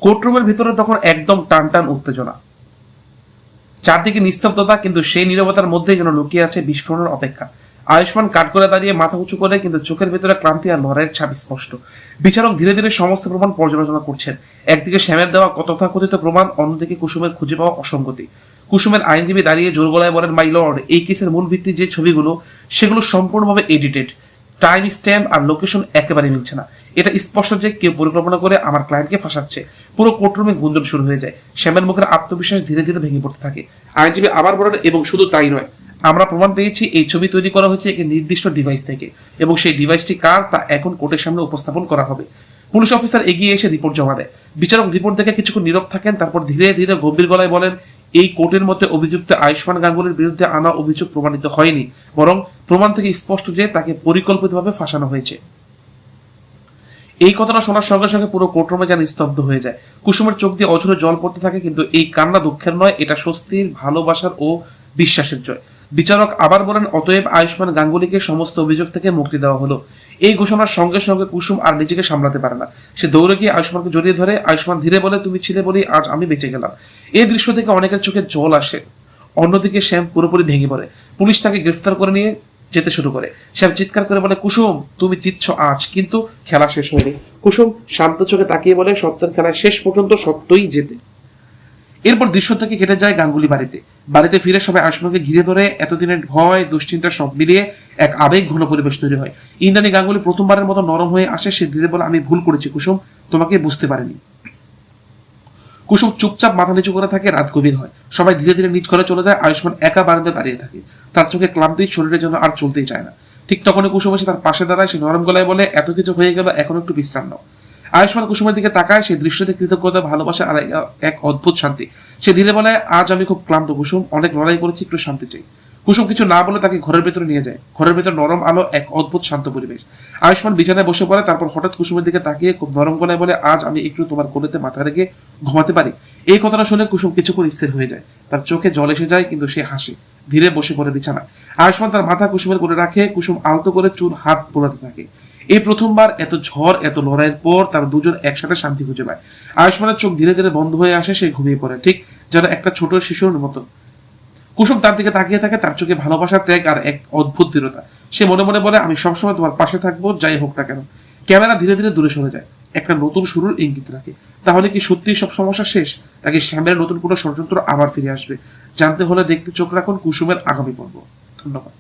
কোর্টরুমের ভিতরে তখন একদম টান টান উত্তেজনা, চারদিকে নিস্তব্ধতা, কিন্তু সেই নীরবতার মধ্যেই যেন লুকিয়ে আছে বিস্ফোরণের অপেক্ষা। আয়ুষ্মান কাঠ করে দাঁড়িয়ে মাথা উঁচু করে, কিন্তু চোখের ভিতরে ক্লান্তি আর লড়াইয়ের ছাপ স্পষ্ট। বিচারক ধীরে ধীরে সমস্ত প্রমাণ পর্যালোচনা করছেন। একদিকে শ্যামের দেওয়া তথাকথিত প্রমাণ, অন্যদিকে কুসুমের খুঁজে পাওয়া অসঙ্গতি। কুসুমের আইনজীবী দাঁড়িয়ে জোর গলায় বলেন, মাই লর্ড, এই কেসের মূল ভিত্তি যে ছবিগুলো, সেগুলো সম্পূর্ণভাবে এডিটেড। টাইম স্ট্যাম্প আর লোকেশন একেবারে মিলছে না। এটা স্পষ্ট যে কেউ পরিকল্পনা করে আমার ক্লায়েন্টকে ফাঁসাচ্ছে। পুরো কোর্টরুমে গুঞ্জন শুরু হয়ে যায়। শ্যামের মুখের আত্মবিশ্বাস ধীরে ধীরে ভেঙে পড়তে থাকে। আইনজীবী আবার বলেন, এবং শুধু তাই নয়, আমরা প্রমাণ পেয়েছি এই ছবি তৈরি করা হয়েছে একটি নির্দিষ্ট ডিভাইস থেকে, এবং সেই ডিভাইসটি কার তা এখন কোর্টের সামনে উপস্থাপন করা হবে। পুলিশ অফিসার এগিয়ে এসে রিপোর্ট জমা দেয়। বিচারক রিপোর্ট দেখে কিছুক্ষণ নীরব থাকেন, তারপর ধীরে ধীরে গম্ভীর গলায় বলেন, এই কোর্টের মধ্যে অভিযুক্ত আয়ুষ্মান গাঙ্গুলির বিরুদ্ধে আনা অভিযোগ প্রমাণিত হয়নি, বরং প্রমাণ থেকে স্পষ্ট যে তাকে পরিকল্পিতভাবে ফাঁসানো হয়েছে। এই কথাটা শোনার সঙ্গে সঙ্গে পুরো কোর্টরুমে যেন স্তব্ধ হয়ে যায়। কুসুমের চোখ দিয়ে অঝরে জল পড়তে থাকে, কিন্তু এই কান্না দুঃখের নয়, এটা স্বস্তির, ভালোবাসার ও বিশ্বাসের জয়। বিচারক আবার বলেন, অতএব আয়ুষ্মান গাঙ্গুলিকে সমস্ত অভিযোগ থেকে মুক্তি দেওয়া হলো। এই ঘোষণার সঙ্গে সঙ্গে কুসুম আর নিজেকে সামলাতে পারে না। সে দৌড়ে গিয়ে আয়ুষ্মানকে জড়িয়ে ধরে। আয়ুষ্মান ধীরে বলে, তুমি ছিলে বলেই আজ আমি বেঁচে গেলাম। এই দৃশ্য থেকে অনেকের চোখে জল আসে। অন্যদিকে শ্যাম পুরোপুরি ভেঙে পড়ে। পুলিশ তাকে গ্রেফতার করে নিয়ে যেতে শুরু করে। শ্যাম চিৎকার করে বলে, কুসুম, তুমি জিতছ আজ, কিন্তু খেলা শেষ হয়নি। কুসুম শান্ত চোখে তাকিয়ে বলে, সত্যের খেলায় শেষ পর্যন্ত সত্যই জেতে। এরপর দৃশ্য থেকে কেটে যায় গাঙ্গুলি বাড়িতে ফিরে সবাই আয়ুষ্মানকে ঘিরে ধরে। এতদিনের ভয়, দুশ্চিন্তা সব মিলিয়ে এক আবেগ ঘন পরিবেশ তৈরি হয়। ইন্দ্রাণী গাঙ্গুলি প্রথমবারের মতো নরম হয়ে আসে। সে ধীরে বলে, আমি ভুল করেছি কুসুম, তোমাকে বুঝতে পারিনি। কুসুম চুপচাপ মাথা নিচু করে থাকে। রাত গভীর হয়। সবাই ধীরে ধীরে নিজ ঘরে চলে যায়। আয়ুষ্মান একা বারান্দায় দাঁড়িয়ে থাকে। তার চোখে ক্লান্তি, শরীরের জন্য আর চলতেই চায় না। ঠিক তখনই কুসুম এসে তার পাশে দাঁড়ায়। সে নরম গলায় বলে, এত কিছু হয়ে গেল, এখন একটু বিশ্রাম নাও। আয়ুষ্মান কুসুমের দিকে তাকায়। সেই দৃশ্যতে কৃতজ্ঞতা, ভালোবাসা আর এক অদ্ভুত শান্তি। সে ধীরে বলে, আজ আমি খুব ক্লান্ত কুসুম, অনেক লড়াই করেছি, একটু শান্তি চাই। কুসুম কিছু না বলে তাকে ঘরের ভেতরে নিয়ে যায়। ঘরের ভেতর নরম আলো, এক অদ্ভুত শান্ত পরিবেশ। আয়ুষ্মান বিছানায় বসে পড়ে। তারপর হঠাৎ কুসুমের দিকে তাকিয়ে খুব নরম গলায় বলে, আজ আমি একটু তোমার কোলেতে মাথা রেখে ঘুমাতে পারি। এই কথাটা শুনে কুসুম কিছুক্ষণ স্থির হয়ে যায়। তার চোখে জল এসে যায়, কিন্তু সে হাসে। ধীরে বসে পড়ে বিছানায়। আয়ুষ্মান তার মাথা কুসুমের কোলে রাখে। কুসুম আলতো করে চুল হাত বোলাতে থাকে। এই প্রথমবার এত ঝড়, এত লড়াইয়ের পর তার দুজন একসাথে শান্তি খুঁজে পায়। আয়ুষ্মানের চোখ ধীরে ধীরে বন্ধ হয়ে আসে। সে ঘুমিয়ে পড়ে, ঠিক যেন একটা ছোট শিশুর মতো। কুসুম তার দিকে তাকিয়ে থাকে। তার চোখে ভালোবাসা, ত্যাগ আর এক অদ্ভুত দৃঢ়তা। সে মনে মনে বলে, আমি সবসময় তোমার পাশে থাকবো, যাই হোক না কেন। ক্যামেরা ধীরে ধীরে দূরে সরে যায়। একটা নতুন শুরুর ইঙ্গিত রাখে। তাহলে কি সত্যি সব সমস্যা শেষ, নাকি শ্যামের নতুন কোনো ষড়যন্ত্র আবার ফিরে আসবে? জানতে হলে দেখতে চোখ রাখুন কুসুমের আগামী পর্ব। ধন্যবাদ।